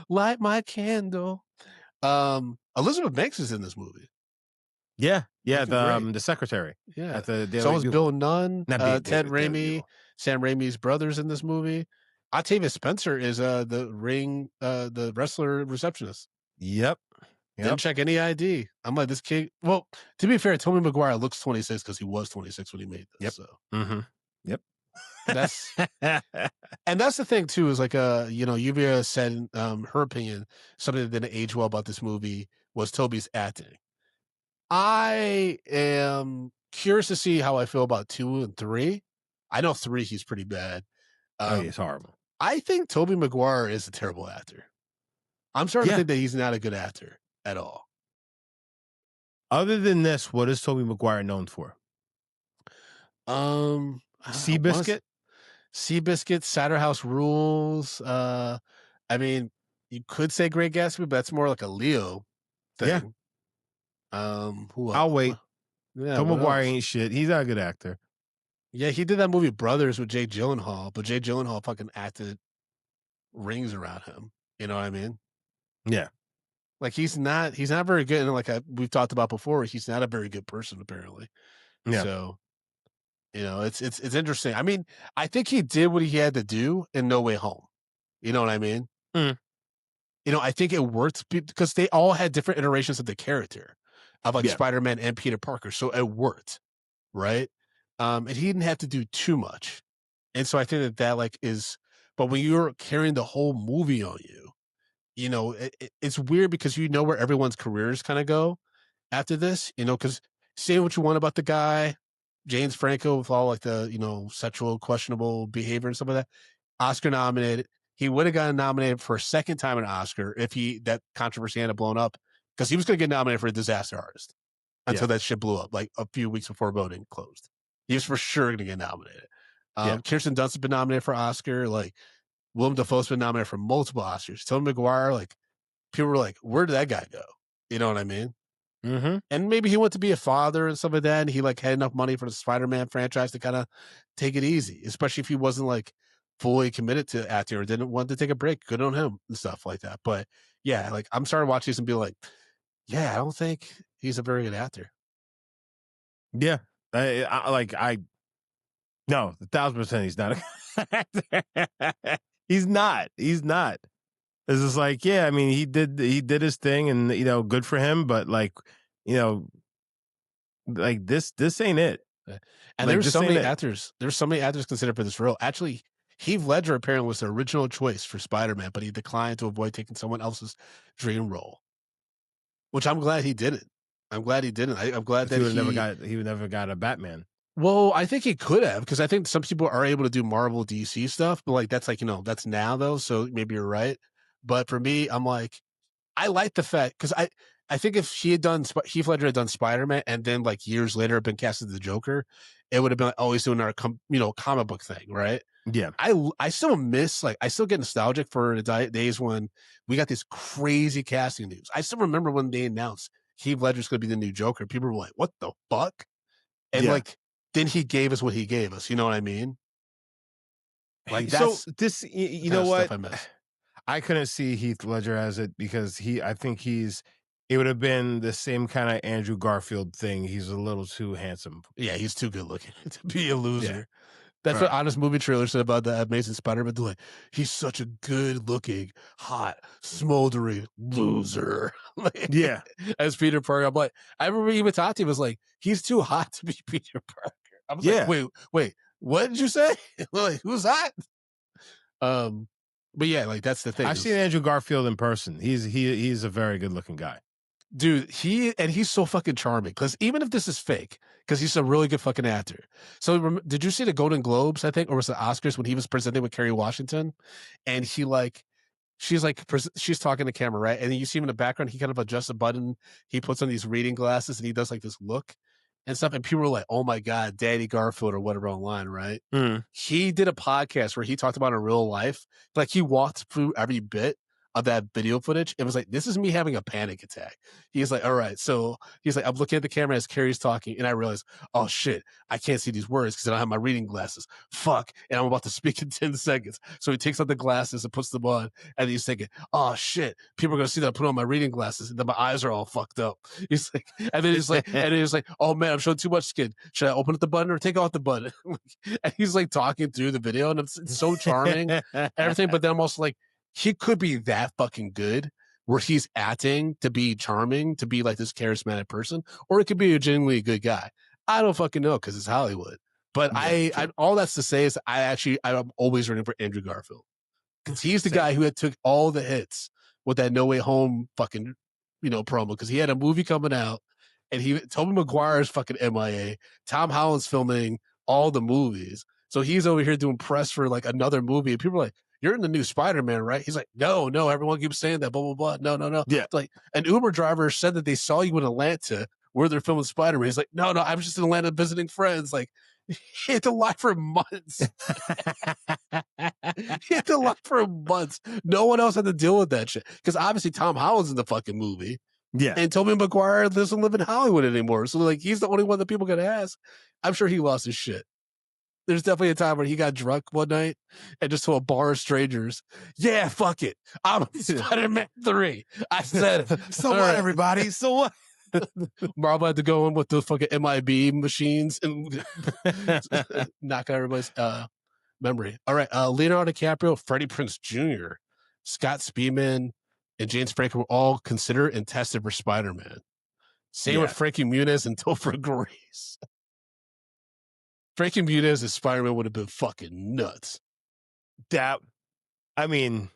Light my candle. Elizabeth Banks is in this movie. Yeah, Looking great. the secretary. Yeah. At the So Daily was Bugle. Bill Nunn, Not Ted Daily Raimi, Bugle. Sam Raimi's brothers in this movie. Octavia Spencer is the ring, the wrestler receptionist. Yep. Didn't check any ID. I'm like, this kid. Well, to be fair, Tobey Maguire looks 26 because he was 26 when he made this. Yep. So Yep. that's and that's the thing too, is like Lluvia said her opinion, something that didn't age well about this movie was Toby's acting. I am curious to see how I feel about 2 and 3. I know 3 he's pretty bad. Oh, yeah, it's horrible. I think Tobey Maguire is a terrible actor. I'm starting to think that he's not a good actor at all. Other than this, what is Tobey Maguire known for? Seabiscuit? Seabiscuit, Cider House Rules. I mean, you could say Great Gatsby, but that's more like a Leo thing. Who else? I'll wait. Yeah, Tobey Maguire else? ain't shit. He's not a good actor. Yeah, he did that movie Brothers with Jake Gyllenhaal, but Jake Gyllenhaal fucking acted rings around him. You know what I mean? Yeah. Like he's not very good, and like we've talked about before, he's not a very good person apparently. Yeah. So, it's interesting. I mean, I think he did what he had to do in No Way Home. You know what I mean? Mm. I think it worked because they all had different iterations of the character of like Spider-Man and Peter Parker, so it worked, right? And he didn't have to do too much, and so I think that like is. But when you're carrying the whole movie on you, it's weird because where everyone's careers kind of go after this, because say what you want about the guy, James Franco, with all like the, sexual questionable behavior and stuff like that, Oscar nominated. He would have gotten nominated for a second time an Oscar if that controversy hadn't blown up, because he was going to get nominated for a disaster artist until that shit blew up like a few weeks before voting closed. He was for sure going to get nominated. Kirsten Dunst has been nominated for Oscar. Like Willem Dafoe's been nominated for multiple Oscars. Tobey Maguire, like people were like, where did that guy go? You know what I mean? Mm-hmm. And maybe he went to be a father and stuff like that, and he like had enough money for the Spider-Man franchise to kind of take it easy, especially if he wasn't like fully committed to acting or didn't want to take a break. Good on him and stuff like that. But yeah, like I'm starting to watch these and be like, yeah, I don't think he's a very good actor. Yeah, no, 1,000% he's not a good actor. He's not. It's just like, yeah, I mean, he did his thing, and good for him. But like, you know, like this ain't it. Uh, And Like this ain't it. there's so many actors considered for this role. Actually, Heath Ledger apparently was the original choice for Spider-Man, but he declined to avoid taking someone else's dream role, which I'm glad he didn't. I'm glad he didn't. I'm glad 'Cause he that would have never got he would never got a Batman. well, I think he could have because I think some people are able to do Marvel DC stuff, but like that's like, that's now though, so maybe you're right. But for me, I'm like, I like the fact because I think if he had done Heath Ledger had done Spider Man and then like years later been cast as the Joker, it would have been like, oh, he's doing our comic book thing, right? Yeah, I still miss like I still get nostalgic for the days when we got this crazy casting news. I still remember when they announced Heath Ledger's going to be the new Joker. People were like, "What the fuck?" And yeah. like then he gave us what he gave us. You know what I mean? Like So that's you the kind know of stuff what? I miss. I couldn't see Heath Ledger as it because I think it would have been the same kind of Andrew Garfield thing. He's a little too handsome. Yeah, he's too good looking to be a Yeah. loser. That's what Right. honest movie trailer said about the Amazing Spider-Man. They're like, he's such a good-looking, hot, smoldering loser. Like, Yeah. as Peter Parker, I'm like, I remember even Tati was like, he's too hot to be Peter Parker. I was like, Yeah. wait, what did you say? Like, who's hot? Um, but yeah, like that's the thing. I've seen Andrew Garfield in person. He's a very good looking guy. Dude, he's so fucking charming. Because even if this is fake, because he's a really good fucking actor. So did you see the Golden Globes? I think, or was it Oscars when he was presenting with Kerry Washington, and she's talking to camera, right? And then you see him in the background. He kind of adjusts a button. He puts on these reading glasses, and he does like this look and stuff. And people were like, "Oh my god, Daddy Garfield" or whatever online, right? Mm. He did a podcast where he talked about in real life, like he walked through every bit of that video footage. It was like, this is me having a panic attack. He's like, all right. So he's like, I'm looking at the camera as Carrie's talking, and I realize, oh shit, I can't see these words because I don't have my reading glasses. Fuck. And I'm about to speak in 10 seconds. So he takes out the glasses and puts them on, and he's thinking, oh shit, people are gonna see that I put on my reading glasses, and then my eyes are all fucked up. He's like, and then he's like, oh man, I'm showing too much skin. Should I open up the button or take off the button? And he's like talking through the video, and it's so charming, everything. But then I'm also like, he could be that fucking good where he's acting to be charming, to be like this charismatic person, or it could be a genuinely good guy. I don't fucking know because it's Hollywood. But Yeah. True. all that's to say is I'm always rooting for Andrew Garfield because he's the Same. guy who had took all the hits with that No Way Home fucking promo because he had a movie coming out and Tobey Maguire's fucking MIA, Tom Holland's filming all the movies, so he's over here doing press for like another movie, and people are like, "You're in the new Spider-Man, right?" He's like, "No, no, everyone keeps saying that, blah blah blah. No, no, no." Yeah. It's like an Uber driver said that they saw you in Atlanta where they're filming Spider-Man. He's like, "No, no, I was just in Atlanta visiting friends." Like, he had to lie for months. He had to lie for months. No one else had to deal with that shit because obviously Tom Holland's in the fucking movie. Yeah. And Tobey Maguire doesn't live in Hollywood anymore. So like he's the only one that people can ask. I'm sure he lost his shit. There's definitely a time where he got drunk one night and just told a bar of strangers, yeah, fuck it. I'm Spider-Man 3. I said it. So All what, right. everybody? So what? Marvel had to go in with the fucking MIB machines and knock out everybody's memory. All right. Leonardo DiCaprio, Freddie Prinze Jr., Scott Speedman, and James Franco were all considered and tested for Spider-Man. Same with Yeah. Frankie Muniz and Topher Grace. Frankie Muniz as Spider-Man would have been fucking nuts. That, I mean,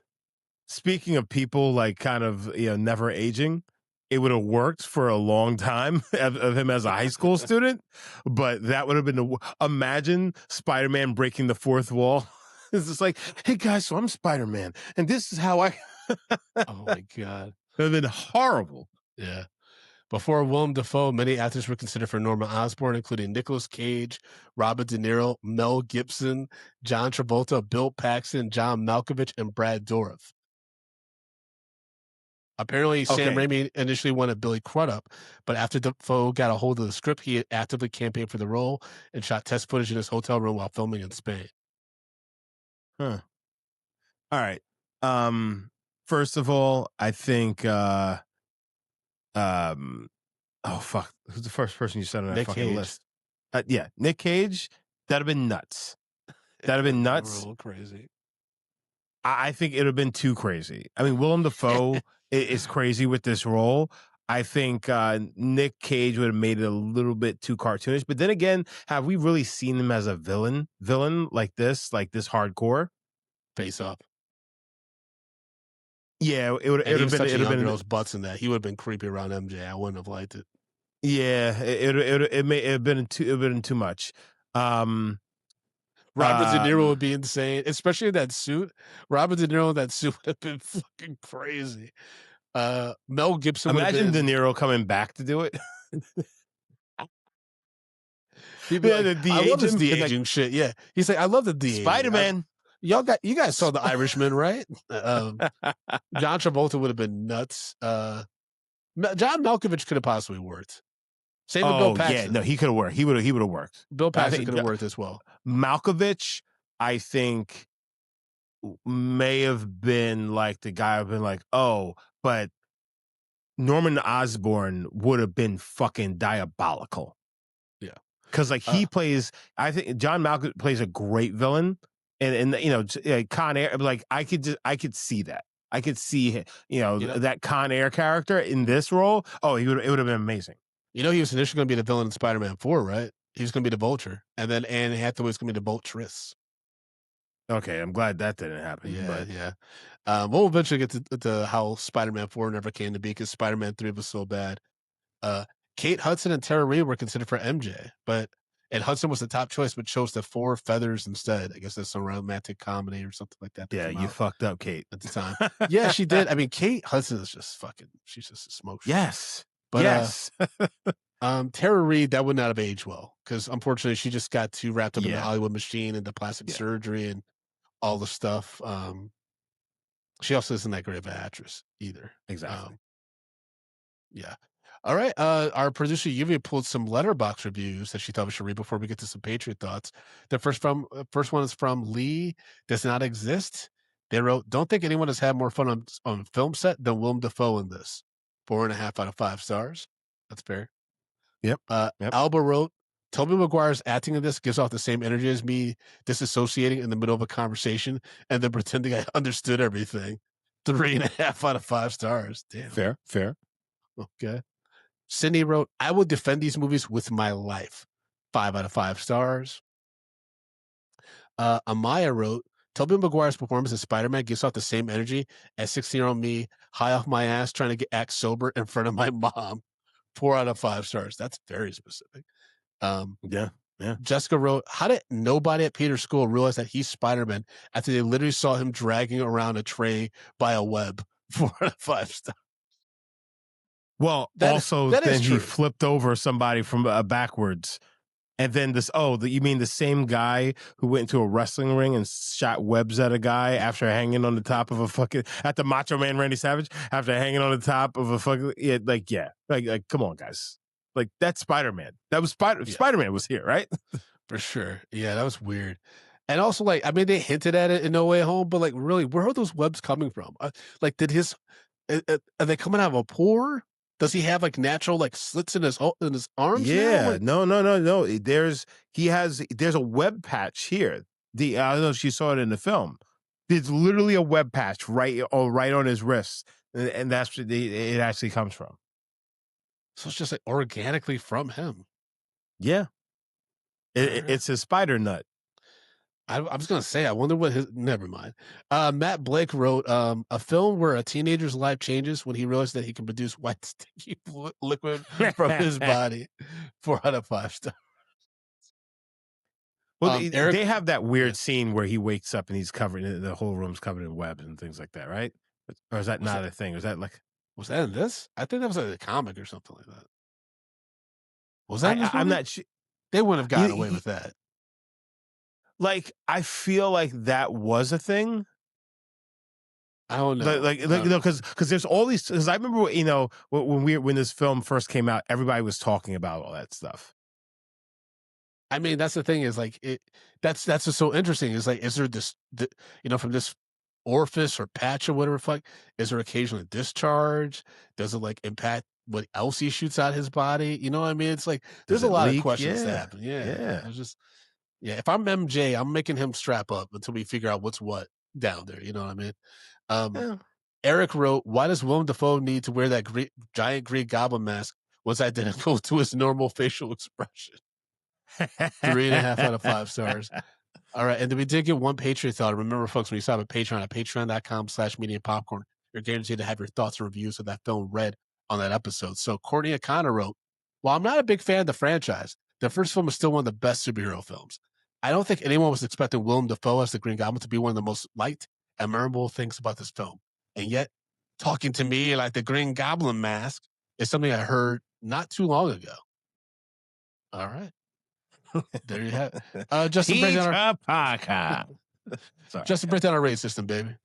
speaking of people like kind of never aging, it would have worked for a long time of him as a high school student, but that would have been imagine Spider-Man breaking the fourth wall. It's just like, hey guys, so I'm Spider-Man, and this is how I. Oh my god, It would have been horrible. yeah. Before Willem Dafoe, many actors were considered for Norman Osborn, including Nicolas Cage, Robert De Niro, Mel Gibson, John Travolta, Bill Paxton, John Malkovich, and Brad Dourif. Apparently, Sam Okay, Raimi initially wanted Billy Crudup, but after Dafoe got a hold of the script, he actively campaigned for the role and shot test footage in his hotel room while filming in Spain. huh? All right. First of all, I think. Um, oh fuck, who's the first person you said on that Nick fucking Cage. list? Yeah, Nick Cage. That'd have been nuts. That'd have been nuts. Real crazy. I think it would have been too crazy. I mean, Willem Dafoe is crazy with this role. I think Nick Cage would have made it a little bit too cartoonish. But then again, have we really seen him as a villain like this hardcore? Face Off. Yeah, it would And he have was been touching it would young have been girls' butts in that. He would have been creepy around MJ. I wouldn't have liked it. yeah, it may have been too much. Um Robert De Niro would be insane, especially in that suit. Robert De Niro in that suit would have been fucking crazy. Mel Gibson would have Imagine De been. Niro coming back to do it. He'd be Yeah, like, to "I love de-age this him, de and like aging shit." Yeah, he's like, "I love the de aging." Spider-Man. You guys saw The Irishman, right? John Travolta would have been nuts. John Malkovich could have possibly worked. Same with Bill Oh yeah, Paxton. no, he could have worked. He would have worked. Bill I Paxton think could have worked as well. Malkovich, I think, may have been like the guy who've been like, oh, but Norman Osborn would have been fucking diabolical. Yeah, Because like he plays, I think John Malkovich plays a great villain, and you know Con Air. Like I could see that. I could see that Con Air character in this role. Oh, it would have been amazing. You know, he was initially going to be the villain in Spider-Man 4, right? He was going to be the Vulture, and then Anne Hathaway was going to be the Vultress. Okay, I'm glad that didn't happen. Yeah, But yeah. We'll eventually get to how Spider-Man 4 never came to be because Spider-Man 3 was so bad. Kate Hudson and Tara Reid were considered for MJ, and Hudson was the top choice, but chose the Four Feathers instead. I guess that's some romantic comedy or something like that. yeah, you fucked up, Kate, at the time. Yeah, she did. I mean, Kate Hudson is just fucking. She's just a smoke show. Yes, But yes. Tara Reid, that would not have aged well because unfortunately she just got too wrapped up in the Yeah. Hollywood machine and the plastic surgery and all the stuff. She also isn't that great of an actress either. Exactly. Yeah. All right. Our producer Lluvia pulled some letterbox reviews that she thought we should read before we get to some Patriot thoughts. The first one is from Lee. Does not exist. They wrote, "Don't think anyone has had more fun on film set than Willem Dafoe in this. 4.5 out of 5 stars. That's fair." Yep. Alba wrote, "Tobey Maguire's acting in this gives off the same energy as me disassociating in the middle of a conversation and then pretending I understood everything. 3.5 out of 5 stars. Damn. Fair. Okay." Sydney wrote, "I would defend these movies with my life. 5 out of 5 stars." Amaya wrote, "Tobey Maguire's performance as Spider-Man gives off the same energy as 16-year-old me high off my ass trying to act sober in front of my mom. 4 out of 5 stars." That's very specific. Yeah. Jessica wrote, "How did nobody at Peter's school realize that he's Spider-Man after they literally saw him dragging around a tray by a web?" 4 out of 5 stars. Well, That is he true. flipped over somebody from backwards. And then you mean the same guy who went into a wrestling ring and shot webs at a guy after hanging on the top of at the Macho Man Randy Savage, after hanging on the top of a fucking, like, come on, guys. Like, that's Spider-Man. That was Spider-Man was here, right? For sure. Yeah, that was weird. And also, like, I mean, they hinted at it in No Way Home, but like, really, where are those webs coming from? Like, are they coming out of a pore? Does he have like natural like slits in his arms? Yeah, now? Like, no. There's a web patch here. I don't know if you saw it in the film. There's literally a web patch right on his wrist, and that's where it actually comes from. so it's just like organically from him. Yeah, it's his spider nut. I was gonna say, I wonder what his. Never mind. Matt Blake wrote a film where a teenager's life changes when he realizes that he can produce white sticky liquid from his body. 4 out of 5 stars. Well, Eric, they have that weird scene where he wakes up and he's covered. The whole room's covered in webs and things like that, right? Or is that not a thing? Is that like? Was that in this? I think that was like a comic or something like that. Was that in this movie? I'm not sure. They wouldn't have gotten away with that. Like, I feel like that was a thing. I don't know. Because there's all these. Because I remember, when this film first came out, everybody was talking about all that stuff. I mean, that's the thing is like that's what's so interesting is like, is there this, from this orifice or patch or whatever fuck, is there occasionally discharge? Does it like impact what else he shoots out his body? You know what I mean? It's like, there's a lot of questions that happen. Yeah. It's just, if I'm MJ, I'm making him strap up until we figure out what's what. down there. You know what I mean? Um, Yeah. Eric wrote, "Why does Willem Dafoe need to wear that giant Green Goblin mask? Was identical to his normal facial expression." 3.5 out of 5 stars. All right, and then we did get one Patreon thought. Remember, folks, when you sign up at Patreon at patreon.com/media popcorn, you're guaranteed to have your thoughts and reviews of that film read on that episode. So Courtney O'Connor wrote, "While I'm not a big fan of the franchise, the first film is still one of the best superhero films. I don't think anyone was expecting Willem Dafoe as the Green Goblin to be one of the most liked and memorable things about this film. And yet, talking to me like the Green Goblin mask is something I heard not too long ago." All right, there you have it. Justin, break down our Peter Parker. Sorry. Justin, break down our rate system, baby.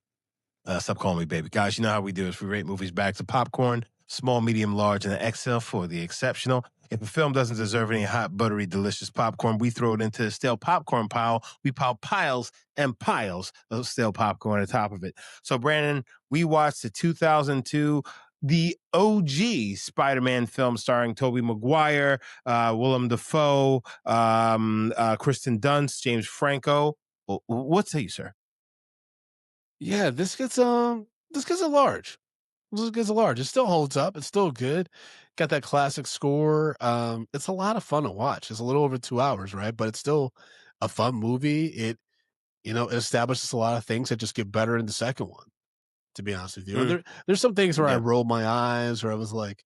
Stop calling me baby. Guys, you know how we do is we rate movies back to popcorn, small, medium, large, and an XL for the exceptional. If a film doesn't deserve any hot, buttery, delicious popcorn, we throw it into the stale popcorn pile. We pile piles and piles of stale popcorn on top of it. So, Brandon, we watched the 2002, the OG Spider-Man film starring Tobey Maguire, Willem Dafoe, Kristen Dunst, James Franco. What say you, sir? Yeah, this gets a large. This gets a large. It still holds up. It's still good. Got that classic score. It's a lot of fun to watch. It's a little over 2 hours, right? But it's still a fun movie. It establishes a lot of things that just get better in the second one, to be honest with you. And Mm, there's some things where I yeah, rolled my eyes or I was like,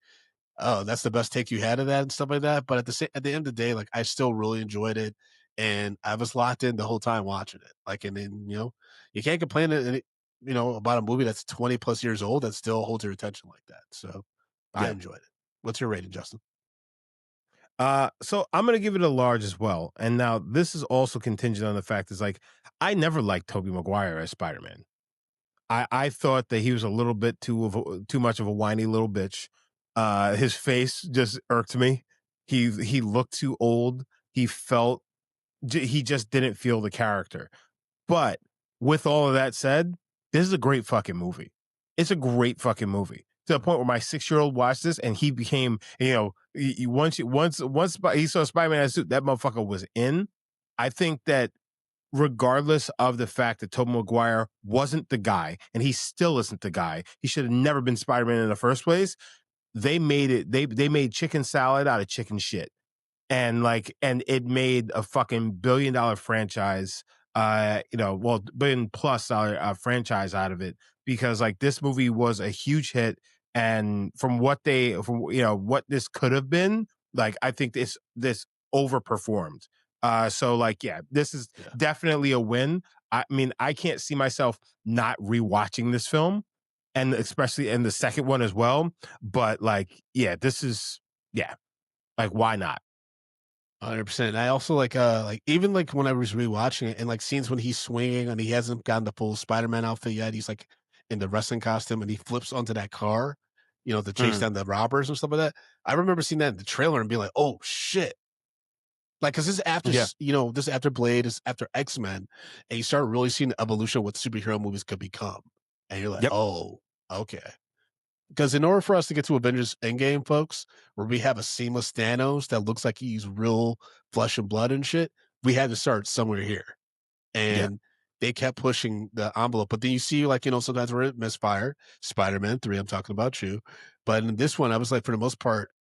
oh, that's the best take you had of that and stuff like that. But at the end of the day, like I still really enjoyed it, and I was locked in the whole time watching it. Like, and then you can't complain about a movie that's 20 plus years old that still holds your attention like that. So I yeah. enjoyed it. What's your rating, Justin? So I'm gonna give it a large as well. And now this is also contingent on the fact is like I never liked Tobey Maguire as Spider-Man. I thought that he was a little bit too much of a whiny little bitch. His face just irked me. He looked too old. He just didn't feel the character. But with all of that said, this is a great fucking movie. It's a great fucking movie to the point where my 6-year-old watched this and he became, once he saw Spider-Man in a suit, that motherfucker was in. I think that regardless of the fact that Tobey Maguire wasn't the guy and he still isn't the guy, he should have never been Spider-Man in the first place. They made it. They made chicken salad out of chicken shit and it made a fucking $1 billion franchise billion plus dollar franchise out of it because like this movie was a huge hit and from what what this could have been, like I think this overperformed. So like yeah, this is Yeah. definitely a win. I mean, I can't see myself not rewatching this film and especially in the second one as well, but like yeah, this is yeah, like why not? 100%. I also like even like when I was rewatching it and like scenes when he's swinging and he hasn't gotten the full Spider-Man outfit yet. He's like in the wrestling costume and he flips onto that car, to chase Mm, down the robbers and stuff like that. I remember seeing that in the trailer and being like, "Oh shit!" Like, because this is after yeah. this is after Blade, this is after X-Men, and you start really seeing the evolution of what superhero movies could become, and you're like, Yep. "Oh, okay." Because in order for us to get to Avengers Endgame, folks, where we have a seamless Thanos that looks like he's real flesh and blood and shit, we had to start somewhere here. Yeah. And they kept pushing the envelope. But then you see, like, sometimes where it misfire. Spider-Man 3, I'm talking about you. But in this one, I was like, for the most part,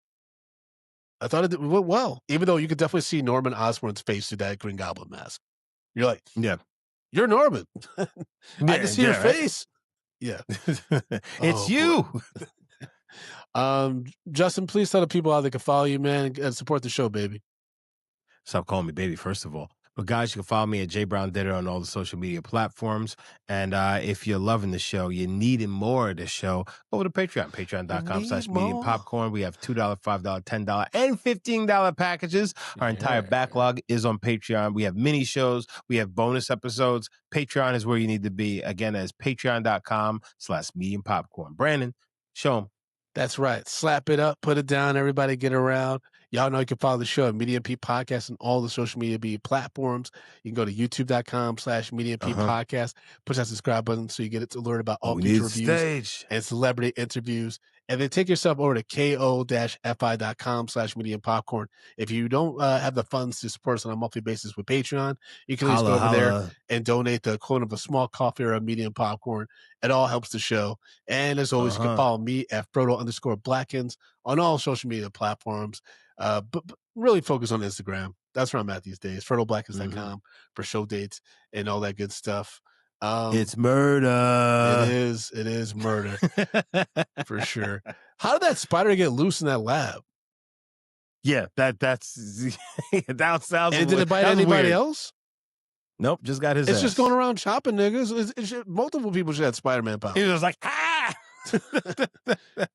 I thought it went well, even though you could definitely see Norman Osborn's face through that Green Goblin mask. You're like, Yeah. you're Norman. I can Yeah, see your yeah, right? face. Yeah. It's Oh, boy. you. Justin, please tell the people how they can follow you, man, and support the show, baby. Stop calling me baby, first of all. But guys, you can follow me at jbrownditter on all the social media platforms. And if you're loving the show, you're needing more of the show, go over to Patreon, You need patreon.com/medium more. popcorn. We have $2, $5, $10, and $15 packages. Our entire Yeah. backlog is on Patreon. We have mini shows. We have bonus episodes. Patreon is where you need to be. Again, as patreon.com/medium popcorn. Brandon, show them. That's right. Slap it up, put it down, everybody get around. Y'all know you can follow the show at Medium P Podcast on all the social media platforms. You can go to youtube.com/Medium P Uh-huh. Podcast. Push that subscribe button so you get it to learn about Oh, all we need future the reviews stage. and celebrity interviews. And then take yourself over to ko-fi.com/medium popcorn. If you don't have the funds to support us on a monthly basis with Patreon, you can at least go Holla, over there holla. and donate the equivalent of a small coffee or a medium popcorn. It all helps the show. And as always, you can follow me at Frodo_Blackens on all social media platforms. But really focus on Instagram. That's where I'm at these days. FrodoBlackens.com for show dates and all that good stuff. It's It murder. is murder for sure. How did that spider get loose in that lab? Yeah, that's that sounds. And did it bite anybody else? Nope, just got his It's ass. just going around chopping niggas. Multiple people should have Spider-Man powers. He was like, ah.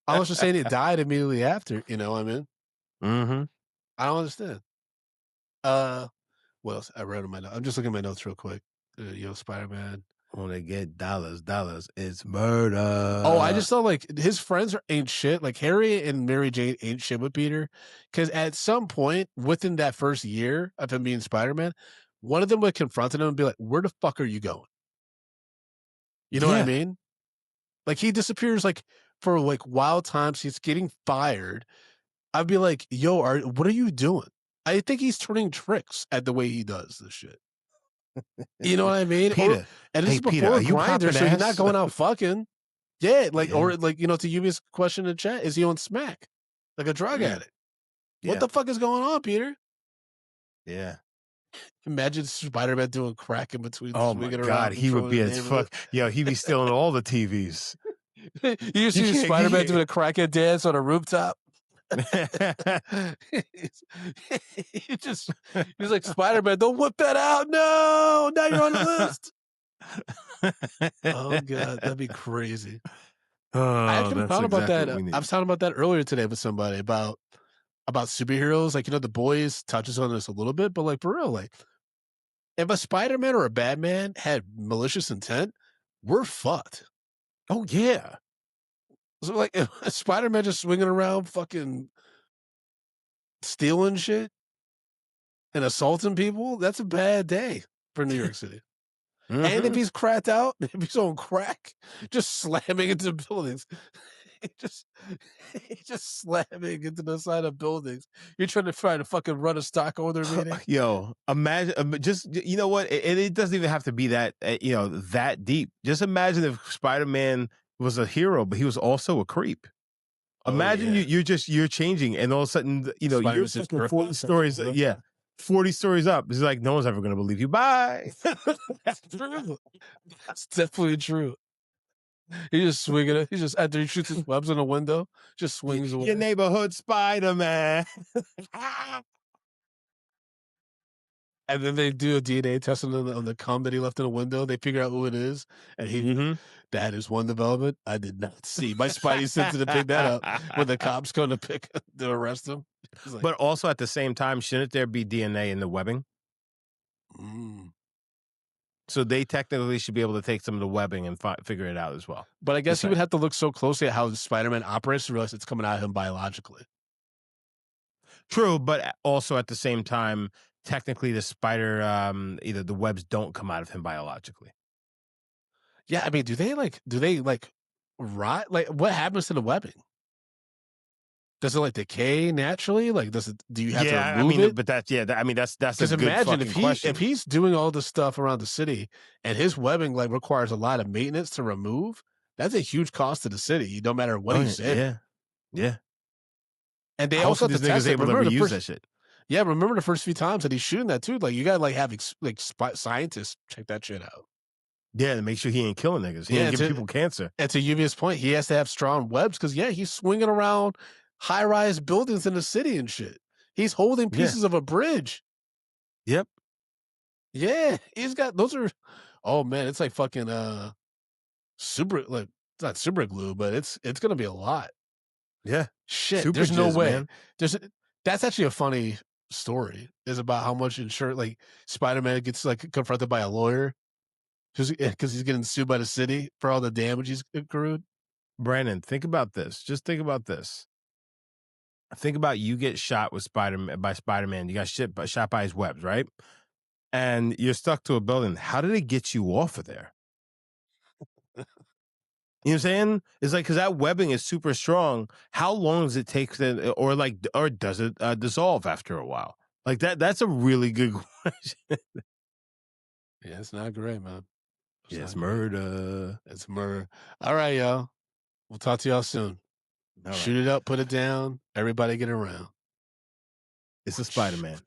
I was just saying it died immediately after. You know what I mean? Mm-hmm. I don't understand. What else? I wrote in my notes. I'm just looking at my notes real quick. Spider-Man. When they get dollars, it's murder. Oh, I just thought like his friends ain't shit. Like Harry and Mary Jane ain't shit with Peter. Because at some point within that first year of him being Spider-Man, one of them would confront him and be like, "Where the fuck are you going?" You know what I mean? Like he disappears like for like wild times. He's getting fired. I'd be like, "Yo, what are you doing?" I think he's turning tricks at the way he does this shit. You know what I mean? Peter, and this is Peter, before are you Grinder, popping so you're not ass? going out fucking. Yeah, like Yeah. or like to Yumi's question in the chat, is he on smack like a drug addict? What the fuck is going on, Peter? Yeah. Imagine Spider-Man doing crack in between. Oh my God, he would be as fuck. Yo, he'd be stealing all the TVs. You see Spider-Man doing a crackhead dance on a rooftop. He's like, Spider-Man, don't whip that out. No, now you're on the list. Oh God, that'd be crazy. I actually thought about that. I was talking about that earlier today with somebody about superheroes. Like, The Boys touches on this a little bit, but like for real, like if a Spider-Man or a Batman had malicious intent, we're fucked. Oh yeah. So like if a Spider-Man just swinging around fucking stealing shit and assaulting people, that's a bad day for New York City. And if he's cracked out, if he's on crack, just slamming into buildings. He's just slamming into the side of buildings. You're trying to fucking run a stockholder meeting. Yo, imagine just you know what? It doesn't even have to be that that deep. Just imagine if Spider-Man was a hero, but he was also a creep. Imagine you're changing, and all of a sudden you're 40 stories. 40 stories up. It's like no one's ever going to believe you. Bye. That's true. That's definitely true. He's just swinging it. He's just after he shoots his webs in a window, just swings away. Your neighborhood Spider-Man. And then they do a DNA test on the cum that he left in the window. They figure out who it is, and that is one development I did not see. My Spidey sensitive picked that up when the cops going to arrest him. Like, but also at the same time, shouldn't there be DNA in the webbing? So they technically should be able to take some of the webbing and figure it out as well. But I guess he would have to look so closely at how Spider-Man operates to realize it's coming out of him biologically. True, but also at the same time, technically the spider, either the webs don't come out of him biologically. Yeah, I mean, do they rot? Like, what happens to the webbing? Does it like decay naturally? Like, do you have to remove it? But that's because imagine if he's doing all this stuff around the city and his webbing like requires a lot of maintenance to remove. That's a huge cost to the city, no matter what he's in. Yeah. And they also have to test able to reuse that shit. Yeah, remember the first few times that he's shooting that too. Like you gotta like have scientists check that shit out. Yeah, to make sure he ain't killing niggas. He ain't giving people cancer. And to Yuvia's point, he has to have strong webs because he's swinging around high-rise buildings in the city and shit. He's holding pieces of a bridge. Yep. Yeah, he's got those are. Oh man, it's like fucking super like it's not super glue, but it's gonna be a lot. Yeah. Shit. There's no way. Man. That's actually a funny story. Is about how much insurance like Spider-Man gets like confronted by a lawyer because he's getting sued by the city for all the damage he's accrued. Brandon, think about this. Just think about this. Think about you get shot with Spider-Man. You got shot by his webs, right? And you're stuck to a building. How do they get you off of there? You know what I'm saying? It's like because that webbing is super strong. How long does it take to, or does it dissolve after a while? Like that's a really good question. Yeah, it's not great, man. It's Yes, not great. murder. It's murder. All right, y'all. We'll talk to y'all soon. All right. Shoot it up, put it down. Everybody get around. It's a Spider Man.